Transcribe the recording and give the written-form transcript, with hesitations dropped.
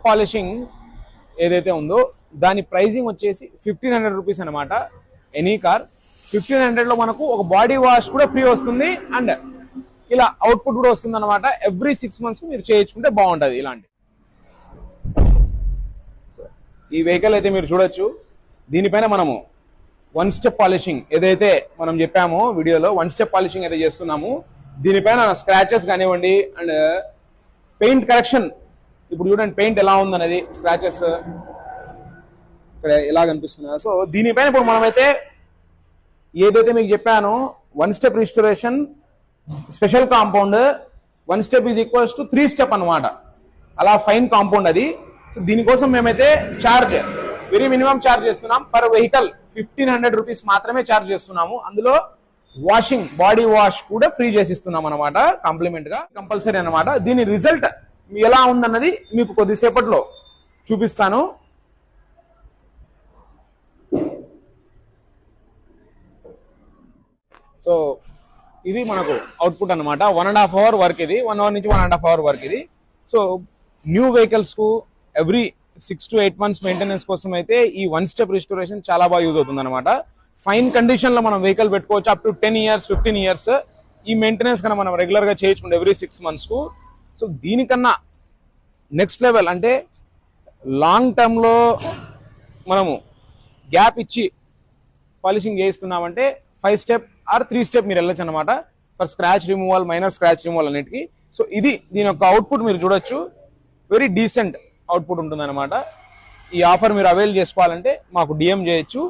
Step polishing ఏదైతే ఉందో దాని ప్రైజింగ్ వచ్చేసి 1500 రూపీస్ అనమాట. ఎనీ కార్ 1500 మనకు ఒక బాడీ వాష్ కూడా ఫ్రీ వస్తుంది అండ్ ఇలా అవుట్పుట్ కూడా వస్తుంది అనమాట. ఎవ్రీ 6 months మీరు చేయించుకుంటే బాగుంటుంది. ఇలాంటి ఈ వెహికల్ అయితే మీరు చూడొచ్చు. దీనిపైన మనము 1 స్టెప్ పాలిషింగ్ ఏదైతే మనం చెప్పామో వీడియోలో 1 స్టెప్ పాలిషింగ్ అయితే చేస్తున్నాము. దీనిపైన స్క్రాచెస్ కానివ్వండి అండ్ పెయింట్ కరెక్షన్. ఇప్పుడు చూడండి పెయింట్ ఎలా ఉందనేది, స్క్రాచెస్ ఇక్కడ ఎలా కనిపిస్తున్నాయి. సో దీనిపైన ఇప్పుడు మనమైతే ఏదైతే మీకు చెప్పానో 1 step restoration special compound 1 step is equals to 3 step అనమాట. అలా ఫైన్ కాంపౌండ్ అది. దీనికోసం మేమైతే చార్జ్ వెరీ మినిమం చార్జ్ చేస్తున్నాం. పర్ వెహికల్ 1500 రూపీస్ మాత్రమే చార్జ్ చేస్తున్నాము. అందులో వాషింగ్ బాడీ వాష్ కూడా ఫ్రీ చేసిస్తున్నాం అనమాట. కాంప్లిమెంట్ గా కంపల్సరీ అనమాట. దీని రిజల్ట్ ఎలా ఉందన్నది మీకు కొద్దిసేపట్లో చూపిస్తాను. సో ఇది మనకు అవుట్పుట్ అనమాట. 1.5 hour వర్క్ ఇది. 1 hour నుంచి 1.5 hour వర్క్ ఇది. సో న్యూ వెహికల్స్ కు ఎవ్రీ 6 to 8 months మెయింటెనెన్స్ కోసం అయితే ఈ 1 స్టెప్ రిస్టోరేషన్ చాలా బాగా యూజ్ అవుతుంది అనమాట. ఫైన్ కండిషన్ లో మనం వెహికల్ పెట్టుకోవచ్చు అప్ టు 10 years 15 years. ఈ మెయింటెనెన్స్ కన్నా మనం రెగ్యులర్ గా చేయించుకుంటే ఎవ్రీ 6 months కు. సో దీనికన్నా నెక్స్ట్ లెవెల్ అంటే లాంగ్ టర్మ్ లో మనము గ్యాప్ ఇచ్చి పాలిషింగ్ చేయిస్తున్నామంటే 5 స్టెప్ ఆర్ 3 స్టెప్ మీరు వెళ్ళొచ్చు అనమాట. For scratch removal, minor scratch removal అన్నిటికీ. సో ఇది దీని యొక్క అవుట్పుట్ మీరు చూడొచ్చు. వెరీ డీసెంట్ అవుట్పుట్ ఉంటుంది అనమాట. ఈ ఆఫర్ మీరు అవైల్ చేసుకోవాలంటే మాకు డిఎం చేయొచ్చు.